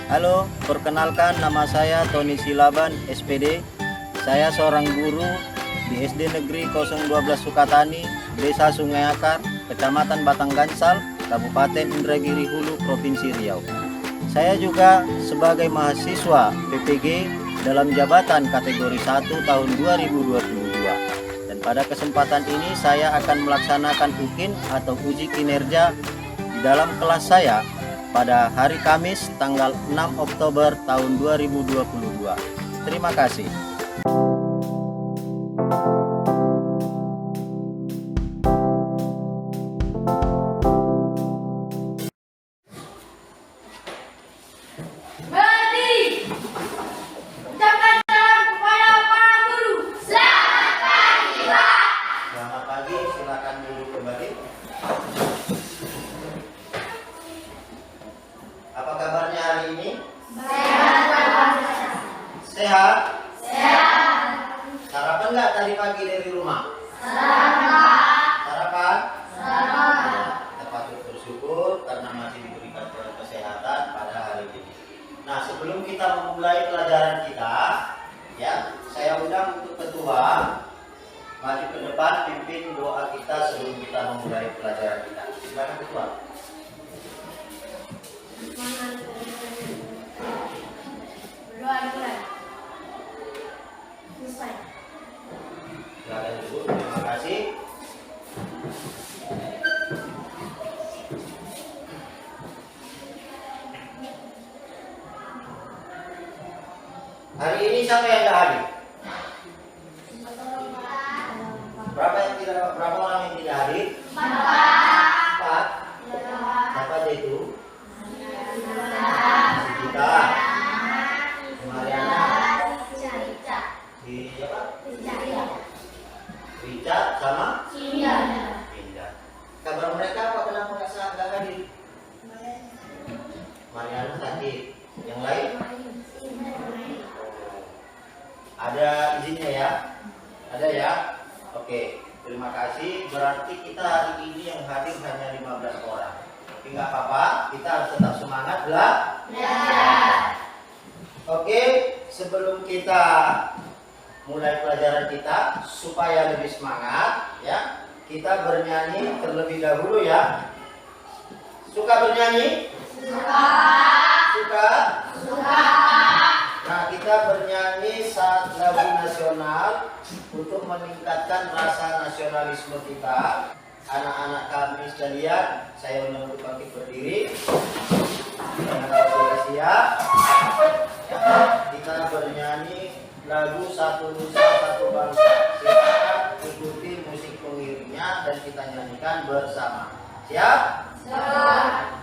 Halo, perkenalkan nama saya Tony Silaban, SPD. Saya seorang guru di SD Negeri 012 Sukatani, Desa Sungai Akar, Kecamatan Batang Gansal, Kabupaten Indragiri Hulu, Provinsi Riau. Saya juga sebagai mahasiswa PPG dalam jabatan kategori 1 tahun 2022. Dan pada kesempatan ini saya akan melaksanakan UKIN atau uji kinerja di dalam kelas saya pada hari Kamis tanggal 6 Oktober tahun 2022. Terima kasih. Berdiri. Ucapkan salam kepada Pak Guru. Selamat pagi, Pak. Selamat pagi, silakan duduk kembali. Apa kabarnya hari ini? Sehat, Pak. Sehat? Sehat. Sarapan nggak tadi pagi dari rumah? Selamat. Sarapan? Selamat. Kita patut bersyukur karena masih diberikan kesehatan pada hari ini. Nah, sebelum kita memulai pelajaran kita, ya, saya undang untuk ketua maju ke depan pimpin doa kita sebelum kita memulai pelajaran kita. Silakan ketua. Berdoa dimulai. Selesai. Silakan dulu. Terima kasih. Hari ini siapa yang tidak hadir? Berapa orang yang tidak hadir? Empat. Siapa aja itu? Kita, Mariana, di apa? Richard sama Indah. Kabar mereka apa? Kenapa nggak hadir? Mariana sakit. Yang lain? Ada izinnya ya? Ada ya? Oke, terima kasih. Berarti kita hari ini yang hadir hanya 15 orang. Tapi nggak apa-apa, kita harus tetap semangat belajar. Oke, sebelum kita mulai pelajaran kita, supaya lebih semangat, ya, kita bernyanyi terlebih dahulu ya. Suka bernyanyi? Suka? Nah, kita bernyanyi saat lagu nasional untuk meningkatkan rasa nasionalisme kita. Anak-anak kami sekalian, saya undang untuk bangkit berdiri. Dengan sudah siap, kita bernyanyi lagu Satu Nusa Satu Bangsa. Silakan ikuti musik pengiringnya dan kita nyanyikan bersama. Siap? Siap.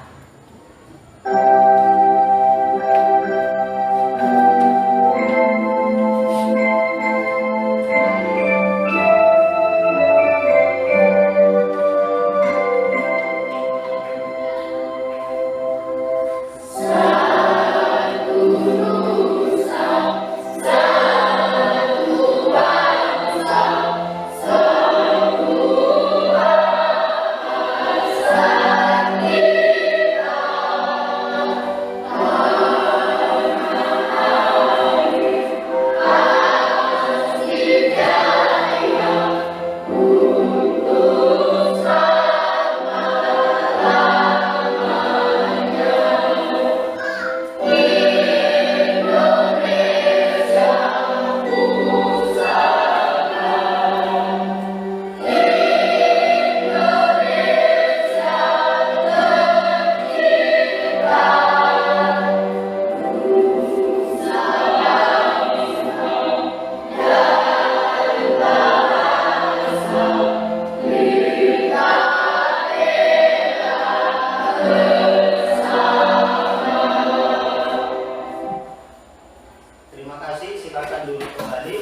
Terima kasih, silakan duduk kembali.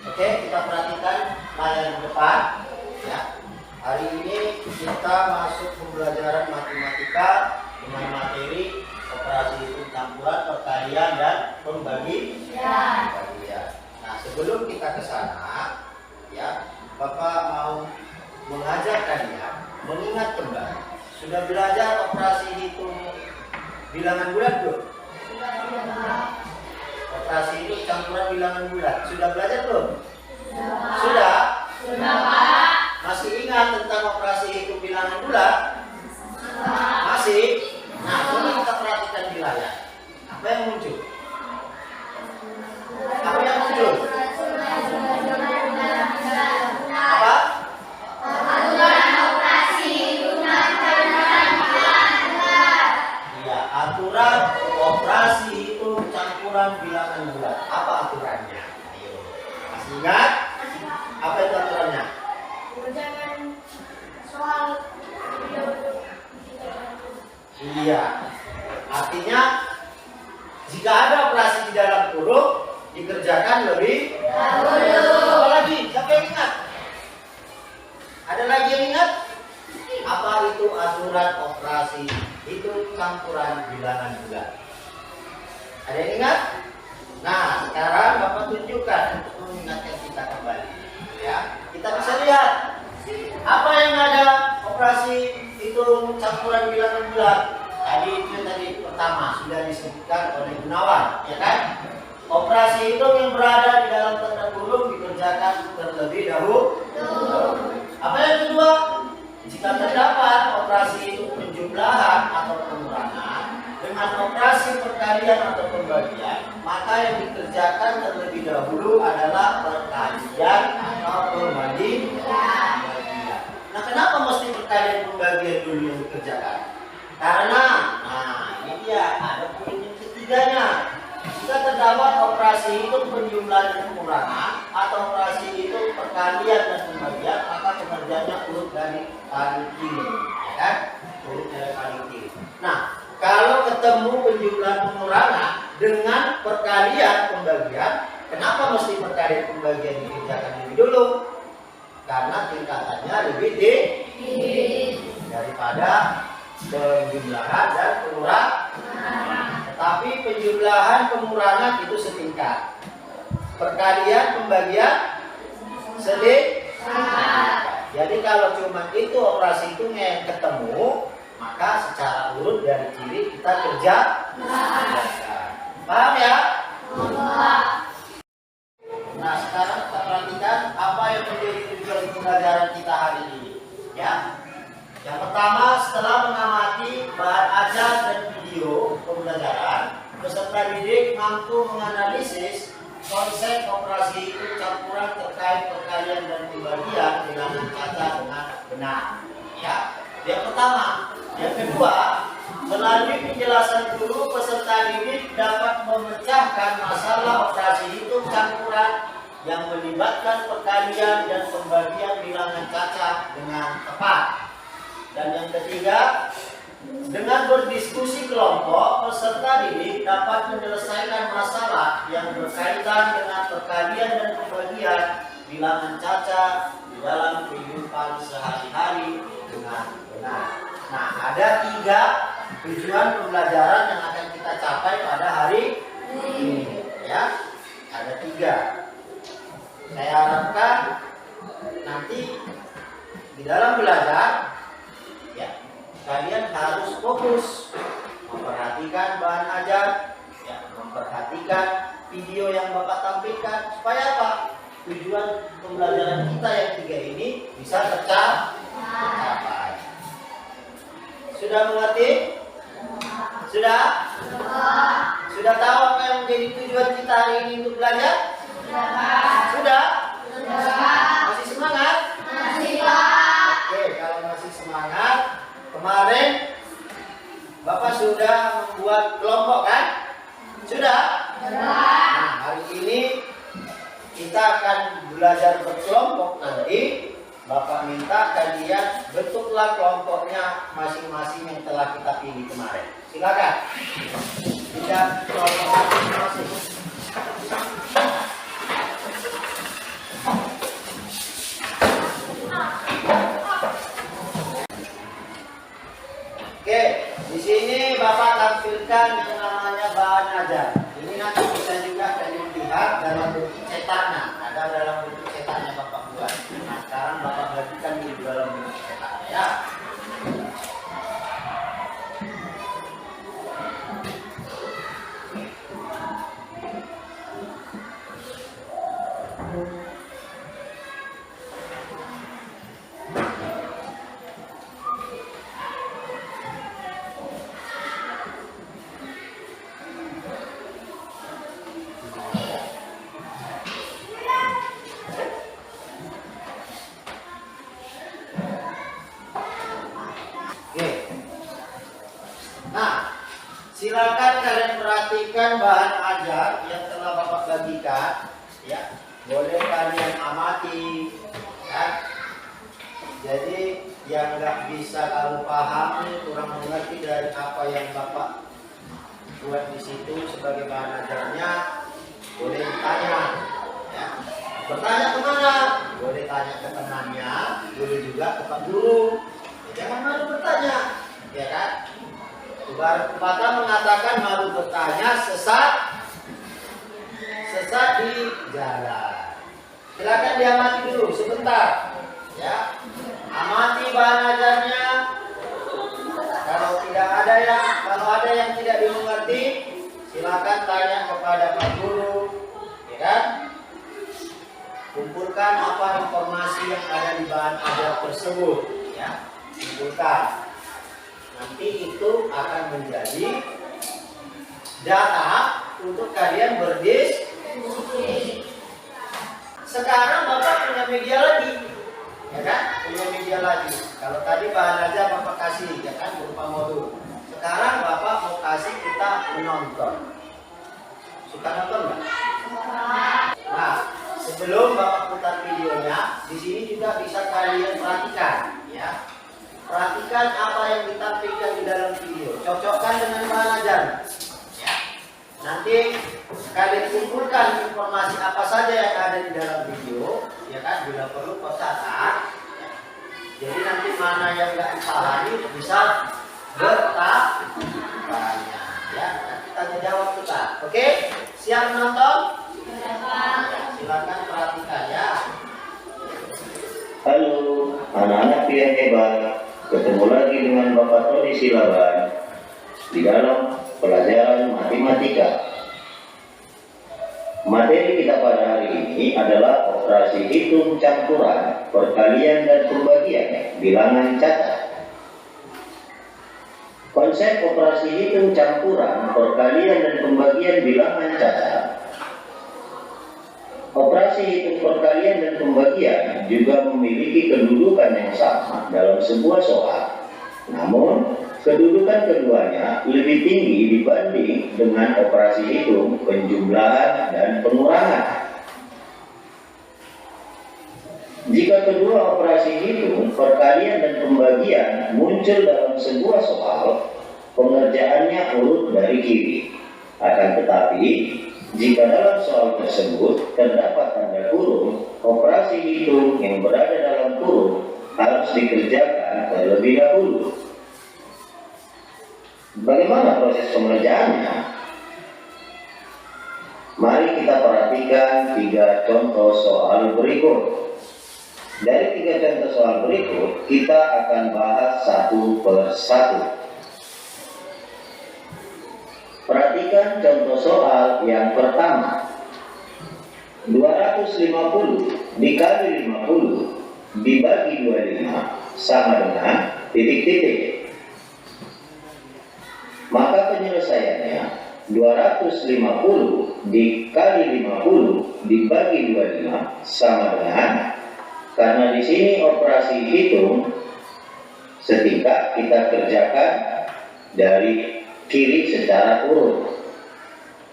Oke, kita perhatikan layar depan. Ya. Hari ini kita masuk pembelajaran matematika dengan materi operasi hitung campuran, perkalian dan pembagian. Nah, sebelum kita ke sana, ya, Bapak mau mengajak kalian mengingat kembali. Sudah belajar operasi hitung bilangan bulat belum? Operasi hitung campuran bilangan bulat. Sudah belajar belum? Sudah? Sudah, Pak. Masih ingat tentang operasi hitung bilangan bulat? Masih? Nah, coba kita perhatikan di layar. Apa yang muncul? Apa yang muncul? Apa? Iya, aturan operasi hitung campuran bilangan bulat. Apa aturannya? Ayo, masih ingat? Apa itu aturannya? Jangan soal Iya. Artinya jika ada operasi di dalam kurung dikerjakan lebih dahulu. Apa lagi? Siapa yang ingat? Ada lagi yang ingat? Apa itu aturan operasi itu campuran bilangan bulat? Ada yang ingat? Nah, sekarang Bapak tunjukkan untuk mengingatkan kita kembali. Ya, kita bisa lihat apa yang ada operasi itu campuran bilangan bulat. Tadi pertama sudah disebutkan oleh Gunawan, ya kan? Operasi itu yang berada di dalam tanda kurung dikerjakan terlebih dahulu. Apa yang kedua? Jika terdapat operasi itu penjumlahan atau pengurangan dengan operasi perkalian atau pembagian, maka yang dikerjakan terlebih dahulu adalah perkalian atau pembagian. Nah, kenapa mesti perkalian pembagian dulu yang dikerjakan? Karena, ini dia ada poin yang ketiganya. Jika terdapat operasi itu penjumlahan dan pengurangan atau operasi itu perkalian dan pembagian, maka pengerjaannya urut dari paling kiri, ya kan? Urut dari paling kiri. Nah, kalau ketemu penjumlahan pengurangan dengan perkalian pembagian, kenapa mesti perkalian pembagian dikerjakan lebih dulu? Karena tingkatannya lebih tinggi daripada penjumlahan dan pengurangan. Tetapi penjumlahan pengurangan itu setingkat. Perkalian pembagian setingkat. Jadi kalau cuma itu operasi itu yang ketemu, maka secara urut dari kiri kita kerja. Paham ya? Nah, sekarang kita perhatikan apa yang menjadi tujuan pembelajaran kita hari ini. Ya. Yang pertama, setelah mengamati bahan ajar dan video pembelajaran, peserta didik mampu menganalisis konsep operasi hitung campuran terkait perkalian dan pembagian dengan mencatat dengan benar. Ya. Yang pertama. Yang kedua, melalui penjelasan guru, peserta didik dapat memecahkan masalah operasi hitung campuran yang melibatkan perkalian dan pembagian bilangan cacat dengan tepat. Dan yang ketiga, dengan berdiskusi kelompok, peserta didik dapat menyelesaikan masalah yang berkaitan dengan perkalian dan pembagian bilangan cacat di dalam kehidupan sehari-hari dengan benar. Nah, ada 3 tujuan pembelajaran yang akan kita capai pada hari ini, ya. Ada 3. Saya harapkan nanti di dalam belajar, ya, kalian harus fokus memperhatikan bahan ajar, ya, memperhatikan video yang Bapak tampilkan, supaya apa? Tujuan pembelajaran kita yang 3 ini bisa tercapai. Sudah mengerti? Sudah? Sudah tahu apa yang menjadi tujuan kita hari ini untuk belajar? Sudah? Masih semangat? Masih, Pak. Oke, kalau masih semangat, kemarin Bapak sudah membuat kelompok kan? Sudah? Nah, hari ini kita akan belajar berkelompok. Nanti Bapak minta kalian bentuklah kelompoknya masing-masing yang telah kita pilih kemarin. Silakan. Tidak kelompok masing-masing. Oke, di sini Bapak tampilkan yang namanya bahan ajar. Ini nanti bisa juga kalian lihat dalam bentuk cetaknya. Ada dalam bentuk cetaknya Bapak buat. Nah, sekarang Bapak bagikan di dalam perhatikan bahan ajar yang telah Bapak bagikan, ya. Boleh kalian amati, ya. Jadi yang nggak bisa kamu pahami, kurang mengerti dari apa yang Bapak buat di situ sebagai bahan ajarnya, boleh ditanya, ya. Bertanya kemana? Boleh tanya ke temannya, boleh juga ke Pak Guru. Ya, jangan malu bertanya, ya kan? Bapak mengatakan malu bertanya sesat di jalan. Silakan diamati dulu sebentar, ya. Amati bahan ajarnya. Kalau ada yang tidak dimengerti, silakan tanya kepada Pak Guru, ya kan? Kumpulkan apa informasi yang ada di bahan ajar tersebut, ya. Kumpulkan. Nanti itu akan menjadi data untuk kalian berdiskusi. Sekarang Bapak punya media lagi, ya kan? Punya media lagi. Kalau tadi bahan ajar Bapak kasih, ya kan, berupa modul. Sekarang Bapak mau kasih kita menonton. Suka nonton nggak? Nah, sebelum Bapak putar videonya, di sini juga bisa kalian perhatikan, ya. Perhatikan apa yang ditampilkan di dalam video. Cocokkan dengan bahan ajar. Ya. Nanti kalian kumpulkan informasi apa saja yang ada di dalam video, ya kan? Bila perlu kau catat. Ya. Jadi nanti mana yang nggak dipahami bisa bertanya. Ya, nanti tanya jawab kita. Oke? Siap menonton? Ya, silakan perhatikan ya. Halo, anak-anak yang hebat. Ketemu lagi dengan Bapak Tony Silaban di dalam pelajaran matematika. Materi kita pada hari ini adalah operasi hitung campuran, perkalian dan pembagian bilangan catat. Konsep operasi hitung campuran, perkalian dan pembagian bilangan catat. Operasi hitung perkalian dan pembagian juga memiliki kedudukan yang sama dalam sebuah soal. Namun, kedudukan keduanya lebih tinggi dibanding dengan operasi hitung penjumlahan dan pengurangan. Jika kedua operasi hitung, perkalian dan pembagian muncul dalam sebuah soal, pengerjaannya urut dari kiri. Akan tetapi, jika dalam soal tersebut terdapat tanda kurung, operasi hitung yang berada dalam kurung harus dikerjakan terlebih dahulu. Bagaimana proses pengerjaannya? Mari kita perhatikan 3 contoh soal berikut. Dari 3 contoh soal berikut, kita akan bahas satu per satu. Perhatikan contoh soal yang pertama. 250 dikali 50 dibagi 25 sama dengan titik-titik. Maka penyelesaiannya 250 dikali 50 dibagi 25 sama dengan, karena di sini operasi hitung setingkat, kita kerjakan dari kiri secara urut.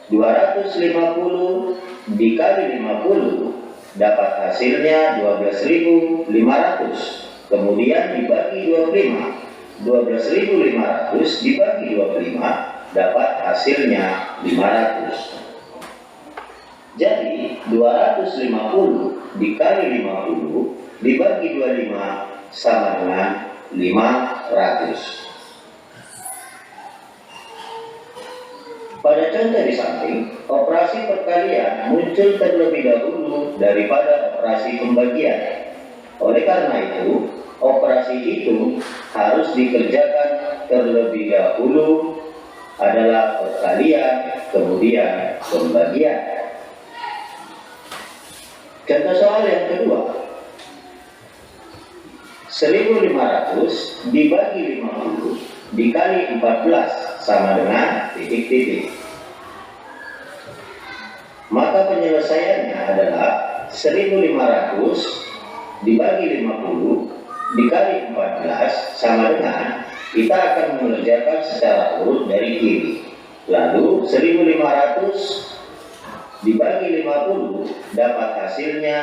250 dikali 50 dapat hasilnya 12.500. Kemudian dibagi 25. 12.500 dibagi 25 dapat hasilnya 500. Jadi 250 dikali 50 dibagi 25 sama dengan 500. Pada contoh di samping, operasi perkalian muncul terlebih dahulu daripada operasi pembagian. Oleh karena itu, operasi hitung harus dikerjakan terlebih dahulu adalah perkalian, kemudian pembagian. Contoh soal yang kedua. 1.500 dibagi 50 dikali 14 sama dengan titik-titik. Maka penyelesaiannya adalah 1.500 dibagi 50 dikali 14 sama dengan, kita akan mengerjakan secara urut dari kiri. Lalu 1.500 dibagi 50 dapat hasilnya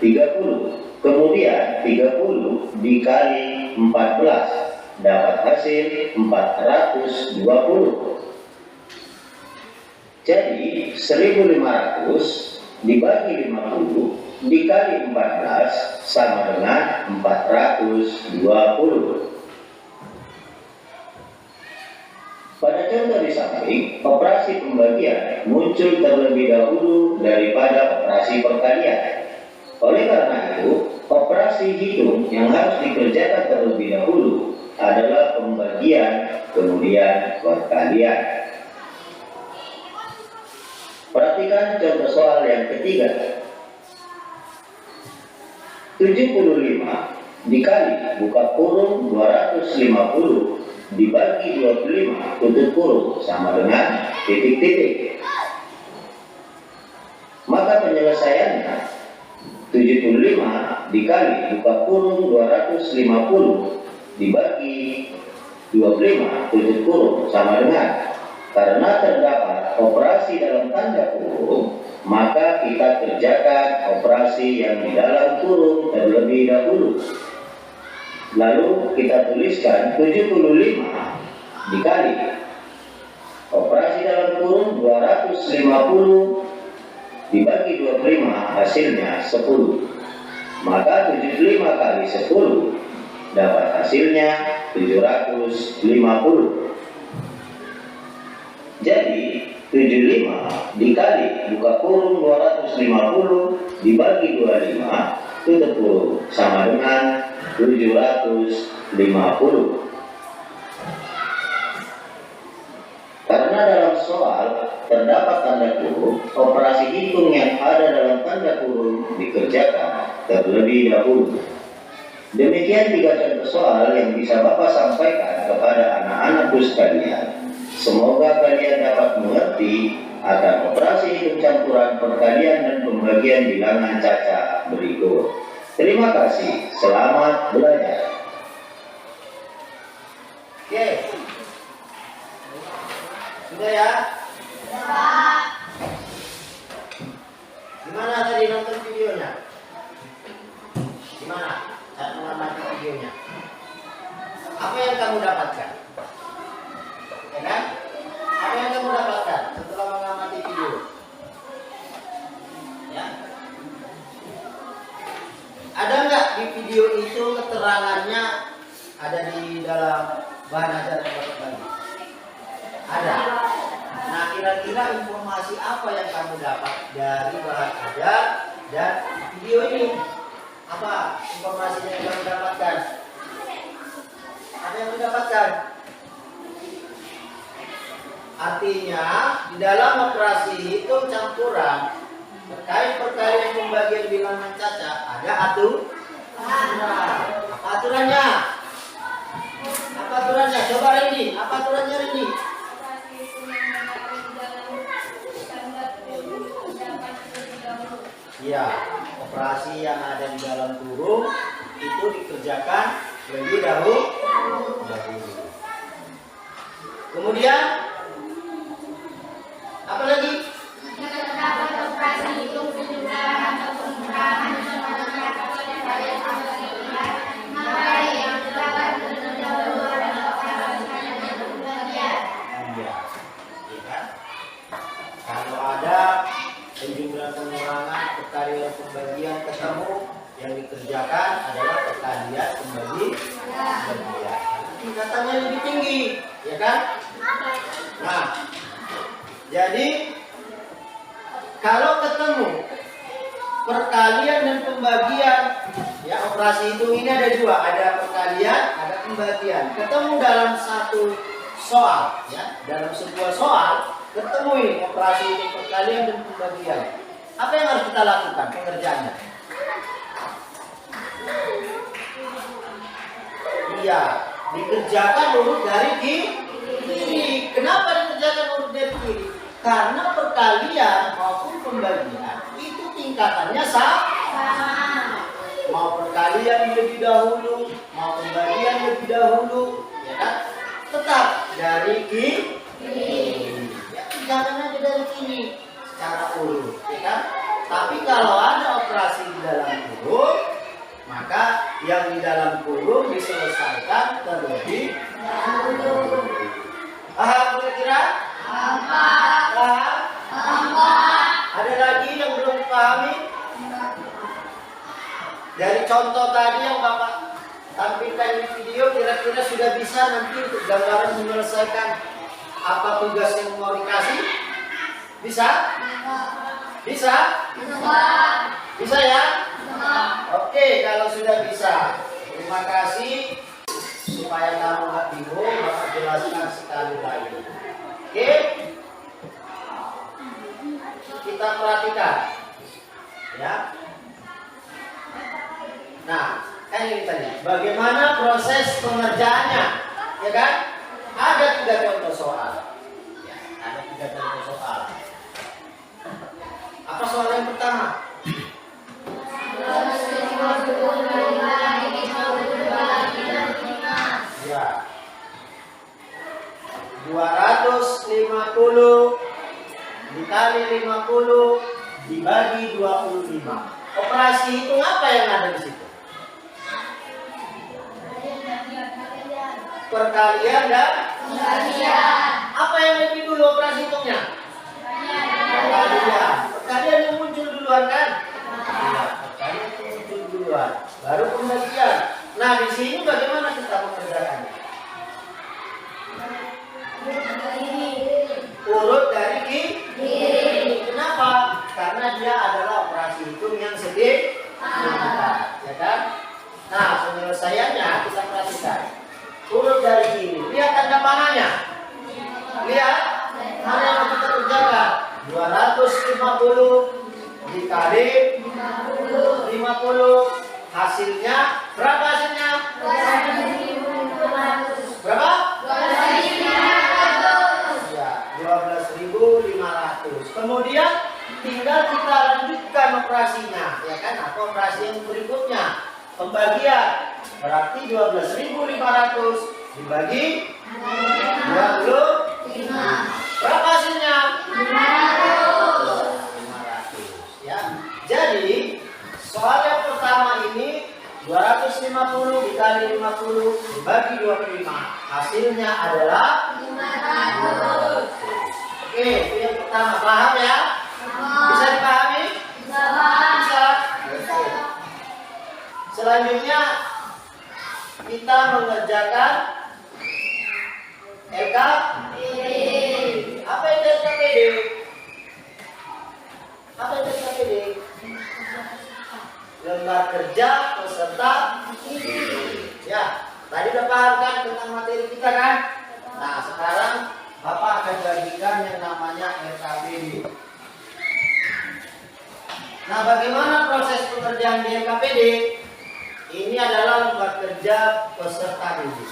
30. Kemudian 30 dikali 14 dapat hasil 420. Jadi 1.500 dibagi 50 dikali 14 sama dengan 420. Pada contoh di samping, operasi pembagian muncul terlebih dahulu daripada operasi perkalian. Oleh karena itu, operasi hitung yang harus dikerjakan terlebih dahulu adalah pembagian, kemudian perkalian. Perhatikan contoh soal yang ketiga. 75 dikali buka kurung 250 dibagi 25 tutup kurung sama dengan titik-titik. Maka penyelesaiannya 75 dikali buka kurung 250 dibagi 25 tutup kurung sama dengan, karena terdapat operasi dalam tanda kurung, maka kita kerjakan operasi yang di dalam kurung terlebih dahulu. Lalu kita tuliskan 75 dikali operasi dalam kurung 250 dibagi 25 hasilnya 10. Maka 75 kali 10 dapat hasilnya 750. Jadi 75 dikali buka kurung 250 dibagi 25 tutup kurung sama dengan 750. Karena dalam soal terdapat tanda kurung, operasi hitung yang ada dalam tanda kurung dikerjakan terlebih dahulu. Demikian 3 contoh soal yang bisa Bapak sampaikan kepada anak-anakku sekalian. Semoga kalian dapat mengerti akan operasi hitung campuran, perkalian, dan pembagian bilangan cacak berikut. Terima kasih, selamat belajar. Oke. Sudah ya? Gimana tadi nonton videonya? Gimana? Cara mengamati videonya. Apa yang kamu dapatkan? Ya kan? Apa yang kamu dapatkan setelah mengamati video? Ya. Ada nggak di video itu keterangannya ada di dalam bahan ajar yang Bapak bagi? Ada. Nah, kira-kira informasi apa yang kamu dapat dari bahan ajar dan video ini? Apa informasinya yang kamu dapatkan? Apa yang kamu dapatkan? Artinya, di dalam operasi hitung campuran terkait perkalian pembagian bilangan cacak ada aturan. Apa aturannya? Apa aturannya? Coba Randy, apa aturannya Randy? Ya, operasi yang ada di dalam kurung itu dikerjakan lebih dahulu. Kemudian apa lagi? Kalau ada penjumlahan pengurangan, perkalian pembagian ketemu, yang dikerjakan adalah perkalian pembagian. Tingkatannya lebih tinggi, ya kan? Nah, jadi kalau ketemu perkalian dan pembagian, ya operasi hitung ini ada dua, ada perkalian, ada pembagian. Ketemu dalam satu soal, ya, dalam sebuah soal ketemu ini operasi hitung perkalian dan pembagian. Apa yang harus kita lakukan pengerjaannya? Iya, dikerjakan urut dari kiri. Kenapa dikerjakan urut dari kiri? Karena perkalian maupun pembagian itu tingkatannya sama. Mau perkalian lebih dahulu, mau pembagian lebih dahulu, ya kan? Tetap dari kiri. jalan aja dari sini secara urut, ya kan? Tapi kalau ada operasi di dalam kurung, maka yang di dalam kurung diselesaikan terlebih dahulu. Paham kira-kira? Paham? Ada lagi yang belum dipahami? Dari contoh tadi yang Bapak tampilkan di video, kira-kira sudah bisa nanti untuk gambaran menyelesaikan apa tugas yang mau dikasih? Bisa? Bisa? Bisa ya? Oke, kalau sudah bisa, terima kasih. Supaya kamu nggak bingung, Bapak jelaskan sekali lagi. Oke? Kita perhatikan, ya. Nah, kan ini tadi, bagaimana proses pengerjaannya, ya kan? Ada 3 contoh soal. Ya, ada 3 contoh soal. Apa soal yang pertama? Ya. 250 dikali 50 dibagi 25. Operasi hitung apa yang ada di situ? Perkalian dan pembalian. Apa yang lebih dulu operasi hitungnya? Perkalian. Perkalian yang muncul duluan kan? Iya, perkalian yang muncul duluan. Baru pembagian. Nah, di sini bagaimana kita mengerjakannya? Urut dari kiri. Kenapa? Karena dia adalah operasi hitung yang sederhana, ya kan? Nah, penyelesaiannya kita perhatikan. Urut dari kiri. Lihat tanda panahnya. Lihat mana yang kita kerjakan. 250 dikali 50. Hasilnya berapa hasilnya? Berapa? 12.500. Kemudian tinggal kita lanjutkan operasinya, ya kan? Apa operasi yang berikutnya? Pembagian. Berarti 12.500 dibagi 25. Berapa hasilnya? 500. Ya. Jadi soal yang pertama ini 250 dikali 50 dibagi 25. Hasilnya adalah 500. Oke, itu yang pertama. Paham ya? Bisa dipahami? Bisa. Oke. Selanjutnya kita mengerjakan LKPD. Apa itu LKPD? Apa itu LKPD? Lembar kerja peserta didik. Ya, tadi udah paham kan tentang materi kita kan? Nah, sekarang Bapak akan bagikan yang namanya LKPD. Nah, bagaimana proses pengerjaan di LKPD? Ini adalah lembar kerja peserta didik.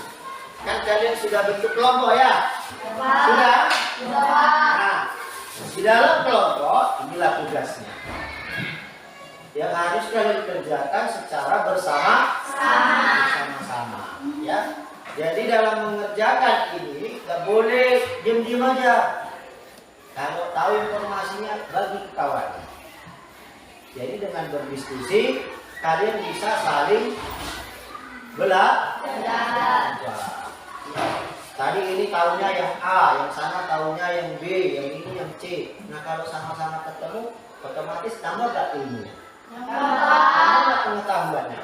Kan kalian sudah bentuk kelompok ya? Sudah? Nah, di dalam kelompok inilah tugasnya. Yang harus kalian kerjakan secara bersama-sama, ya. Jadi dalam mengerjakan ini nggak boleh diam-diam aja. Kalau tahu informasinya bagi ke kawan. Jadi dengan berdiskusi kalian bisa saling belajar. Tadi ini tahunya yang A, yang sana tahunya yang B, yang ini yang C. Nah kalau sama-sama ketemu, otomatis tambah gak ilmu? Tambah pengetahuannya.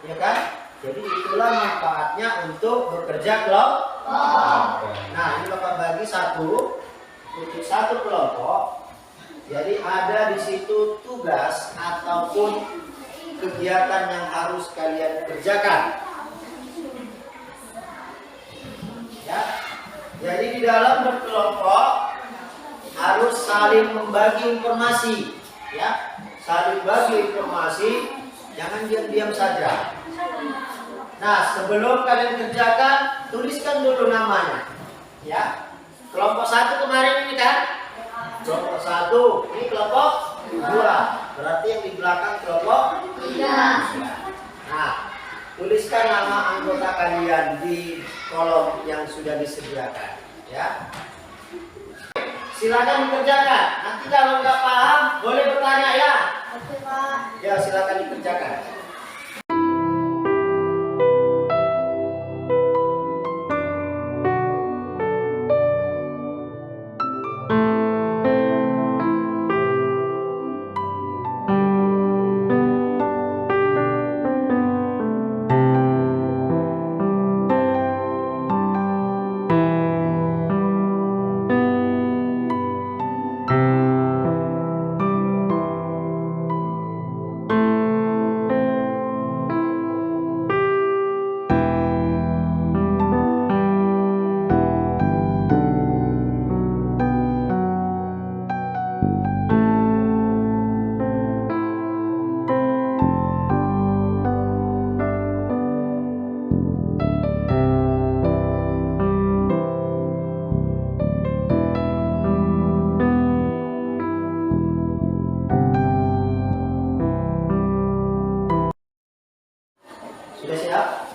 Ya kan? Jadi itulah manfaatnya untuk bekerja kelompok. Nah ini Bapak bagi untuk satu kelompok. Jadi ada di situ tugas ataupun kegiatan yang harus kalian kerjakan. Ya. Jadi di dalam berkelompok harus saling membagi informasi, ya, saling bagi informasi, jangan diam-diam saja. Nah, sebelum kalian kerjakan, tuliskan dulu namanya, ya. Kelompok 1 kemarin ini kan? Kelompok 1, ini kelompok 2. Berarti yang di belakang kelompok 3. Nah, tuliskan nama anggota kalian di kolom yang sudah disediakan, ya. silakan dikerjakan. Nanti kalau nggak paham boleh bertanya ya. Oke, Pak. Ya, silakan dikerjakan. Sudah siap?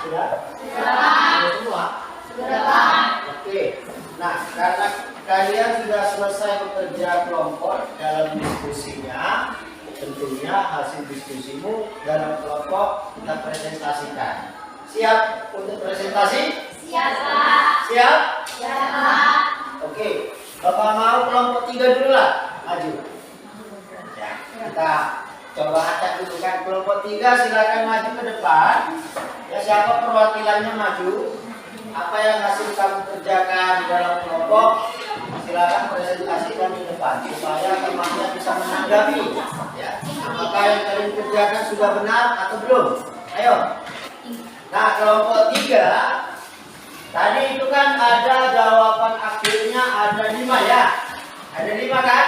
Sudah? Sudah semua? Sudah, Pak. Oke. Nah, karena kalian sudah selesai bekerja kelompok dalam diskusinya, tentunya hasil diskusimu dalam kelompok kita presentasikan. Siap untuk presentasi? Siap, Pak. Siap? Siap, Pak. Oke. Bapak mau kelompok 3 dulu lah. Maju. Ya, kita coba acak dulu kan. Kelompok 3 silakan maju ke depan. Ya, siapa perwakilannya maju? Apa yang hasil kamu kerjakan di dalam kelompok, silakan presentasikan di depan supaya temannya bisa menanggapi. Ya, apakah yang kalian kerjakan sudah benar atau belum? Ayo. Nah, kelompok 3 tadi itu kan ada jawaban akhirnya ada 5 ya. Ada 5 kan?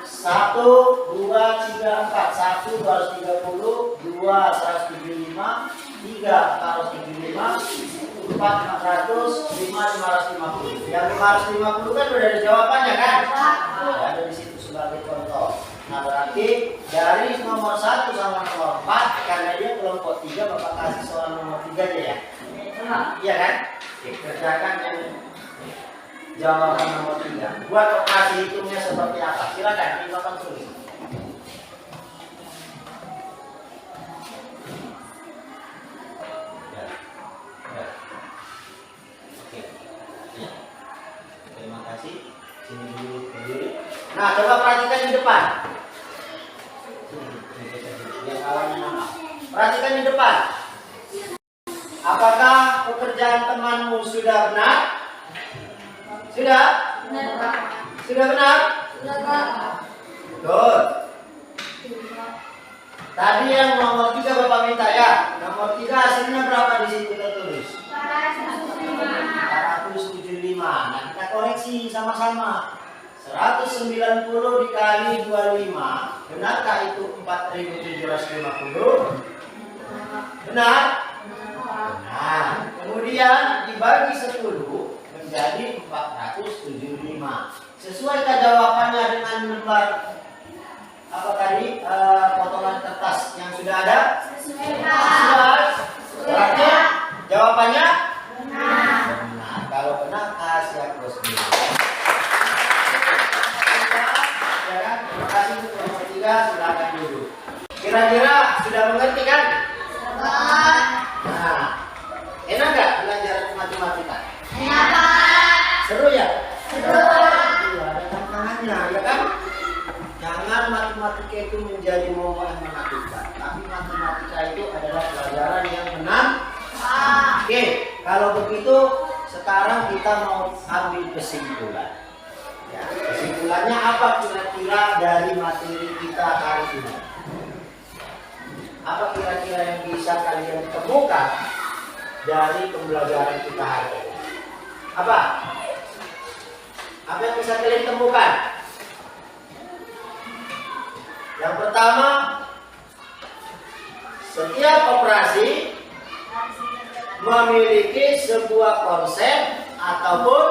1, 2, 3, 4. 1 230, 2 175, 3 475, 4 400, 5 550. Yang 550 kan udah ada jawabannya kan? Ya, ada di situ sebagai contoh. Nah, berarti dari nomor 1 sama nomor 4 karena dia kelompok 3 Bapak kasih soal nomor 3 aja ya. Iya kan? Oke, kerjakan yang jawaban nomor 3. Buat operasi hitungnya seperti apa? Silakan dilakukan tulis. Ya. Ya. Oke. Ya. Terima kasih. Sini dulu, berdiri. Nah, coba perhatikan di depan. Yang awalnya nama. Perhatikan di depan. Apakah pekerjaan temanmu sudah benar? Sudah? Benar, Pak. Sudah benar? Sudah, Pak. Betul. Tadi yang nomor 3 Bapak minta ya. Nomor 3 hasilnya berapa di situ tertulis? 475. Nah, kita koreksi sama-sama. 190 dikali 25. Benarkah itu 4.750? Benar? Benar. Kemudian dibagi 10 menjadi 475. Sesuaikah jawabannya dengan lembar apa tadi potongan kertas yang sudah ada? Sesuai, Pak. Sesuai. Berarti jawabannya Benar. benar. Kalau benar kasih aplaus dulu. Ya kan? Terima kasih untuk nomor 3, silakan duduk. Kira-kira sudah mengerti kan? Pak. Nah, enak nggak belajar matematika? Enak, Pak. Seru ya? Seru. Iya, ada tantangannya, ya kan? Jangan matematika itu menjadi momok yang menakutkan. Tapi matematika itu adalah pelajaran yang menang. Pak. Oke, kalau begitu sekarang kita mau ambil kesimpulan. Ya, kesimpulannya apa kira-kira dari materi kita hari ini? Apa kira-kira yang bisa kalian temukan dari pembelajaran kita hari ini? Apa? Apa yang bisa kalian temukan? Yang pertama, setiap operasi memiliki sebuah konsep ataupun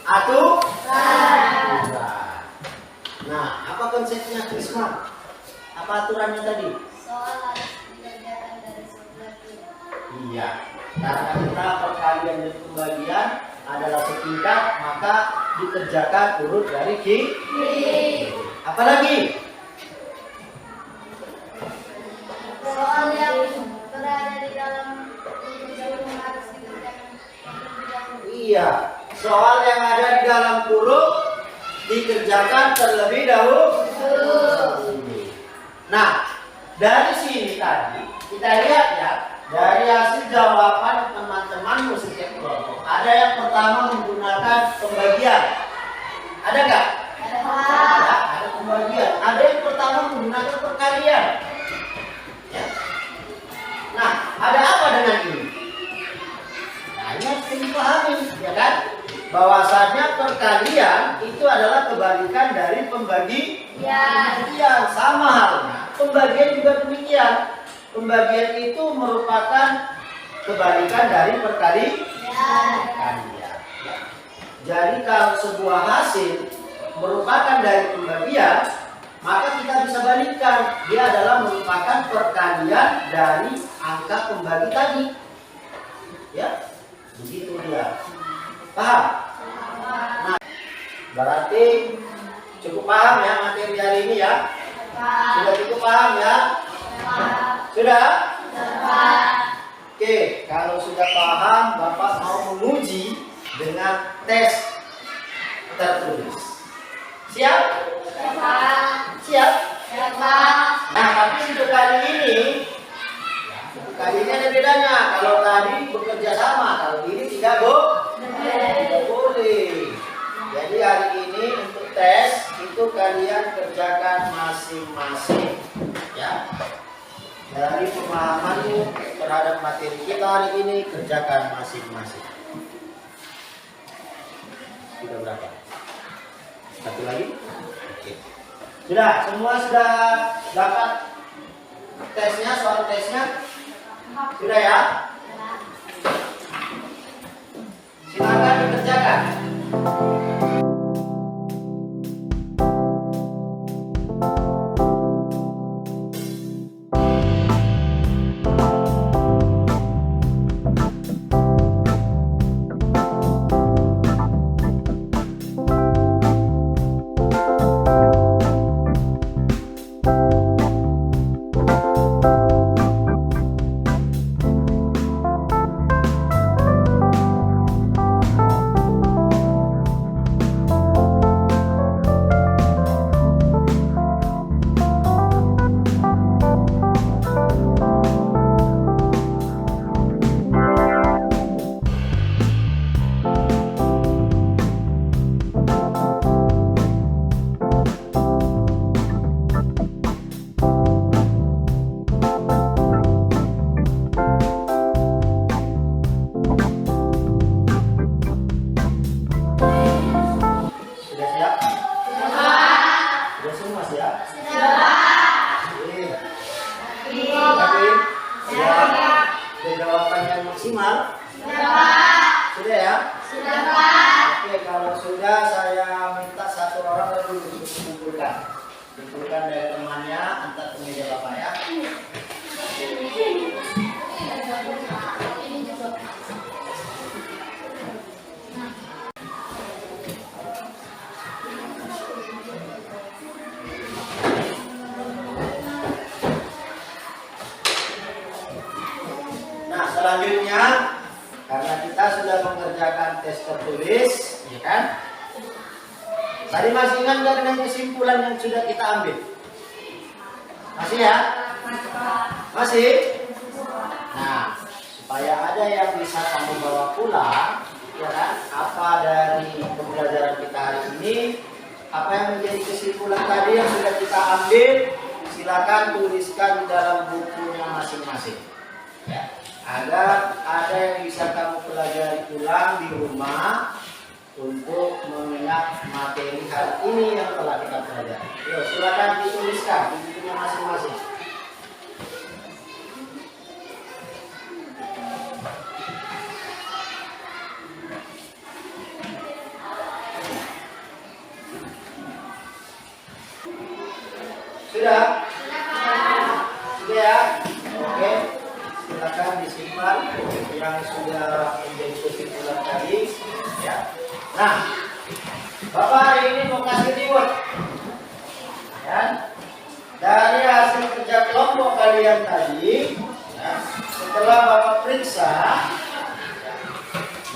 aturan. Nah, apa konsepnya Krisma? Apa aturannya tadi? Soal harus dikerjakan dari sebelah kiri. Iya, karena kita perkalian dan pembagian adalah setingkat, maka dikerjakan urut dari kiri. Apalagi? Soal yang berada di dalam terlebih dahulu harus dikerjakan terlebih dahulu. Iya, soal yang ada di dalam kurung dikerjakan terlebih dahulu. Nah, dari sini tadi kita lihat ya, dari hasil jawaban teman-teman setiap kelompok, ada yang pertama menggunakan pembagian. Ada nggak? Ya, ada pembagian. Ada yang pertama menggunakan perkalian. Ya. Nah, ada apa dengan ini? Nah, ini harus dipahami, ya kan? Bahwasanya perkalian itu adalah kebalikan dari pembagian. Sama halnya, pembagian juga demikian. Pembagian itu merupakan kebalikan dari perkalian. Jadi kalau sebuah hasil merupakan dari pembagian, maka kita bisa balikkan. Dia adalah merupakan perkalian dari angka pembagi tadi. Ya, begitu dia. Paham? Nah, berarti cukup paham ya materi hari ini ya? Sudah cukup paham ya? Sudah? Oke, kalau sudah paham, Bapak mau menguji dengan tes tertulis. Siap? Siap? Nah, tapi untuk kali ini ada bedanya. Kalau tadi bekerja sama, kalau ini tidak boleh. Jadi hari ini untuk tes itu kalian kerjakan masing-masing, ya. Dari pemahamanmu terhadap materi kita hari ini kerjakan masing-masing. Sudah berapa? Satu lagi? Oke. Sudah, semua sudah dapat tesnya, soal tesnya? Sudah ya? Silakan dikerjakan. Maksimal? Sudah ya? Sudah, Pak. Oke, kalau sudah saya minta satu orang lagi untuk dikumpulkan dari temannya, antar ke meja Bapak ya. Nah, selanjutnya karena kita sudah mengerjakan tes tertulis, ya kan? Tadi masih ingat nggak dengan kesimpulan yang sudah kita ambil? Masih ya? Masih? Nah, supaya ada yang bisa kamu bawa pulang, ya kan? Apa dari pembelajaran kita hari ini? Apa yang menjadi kesimpulan tadi yang sudah kita ambil? Silakan tuliskan di dalam bukunya masing-masing. Ya. Agar ada yang bisa kamu pelajari pulang di rumah untuk mengingat materi hari ini yang telah kita pelajari. Yuk, silakan dituliskan di bukunya masing-masing. Sudah? Sudah ya? Oke. Silakan disimpan yang sudah menjadi kesimpulan tadi, ya. Nah, Bapak hari ini mau kasih reward. Ya. Dari hasil kerja kelompok kalian tadi, ya, setelah Bapak periksa, ya,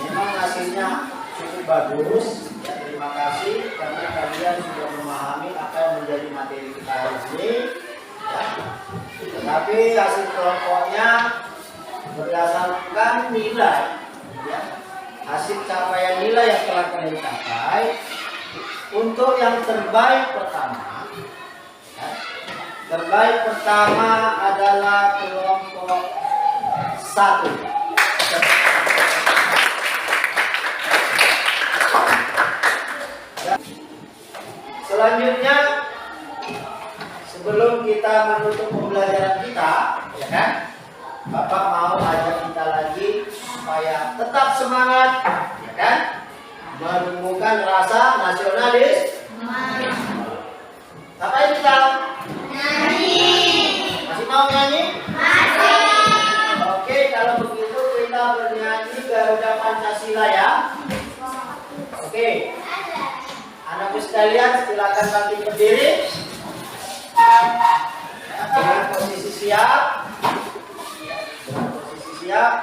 memang hasilnya cukup bagus. Ya, terima kasih karena kalian sudah memahami apa yang menjadi materi kita hari ini. Ya. Tetapi hasil kelompoknya berdasarkan nilai, ya, hasil capaian nilai yang telah kalian capai. Untuk yang terbaik pertama, ya, terbaik pertama adalah kelompok 1. Selanjutnya, sebelum kita menutup pembelajaran kita, ya kan, Bapak mau ajak kita lagi supaya tetap semangat, ya kan, menumbuhkan rasa nasionalis. Ngapain kita? Nyanyi. Masih mau nyanyi? Masih. Oke, kalau begitu kita bernyanyi Garuda Pancasila ya. Oke. Anakku sekalian silakan bangkit berdiri. Dengan posisi siap. Dengan posisi siap.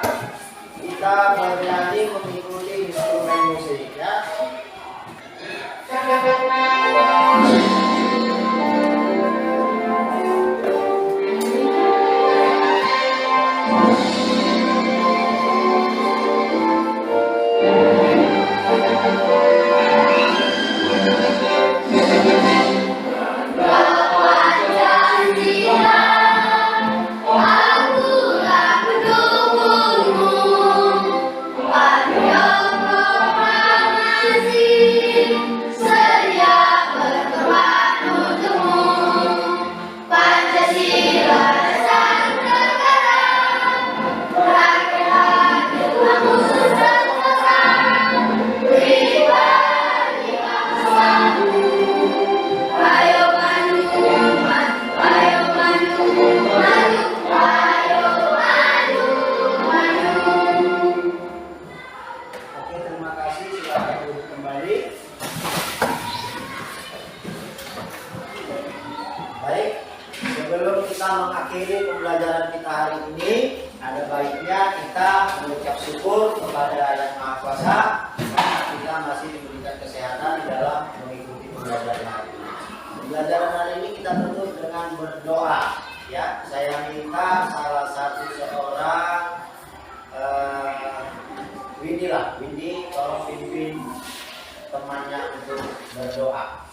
Kita bernyanyi mengikuti instrumen musik ya. Mengakhiri pembelajaran kita hari ini, ada baiknya kita mengucap syukur kepada Yang Maha Kuasa karena kita masih diberikan kesehatan di dalam mengikuti pembelajaran hari ini. Pembelajaran hari ini kita tutup dengan berdoa. Ya, saya minta salah satu seorang Windy, tolong pimpin temannya untuk berdoa.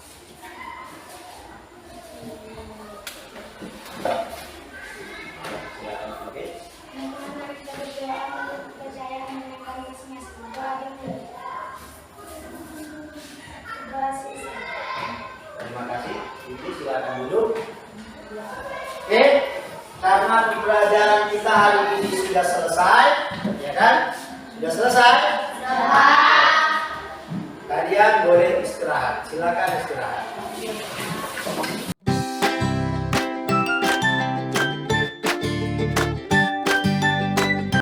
Terima kasih. Ini silakan duduk. Oke, karena pembelajaran kita hari ini sudah selesai, ya kan? Sudah selesai? Kalian boleh istirahat. Silakan istirahat.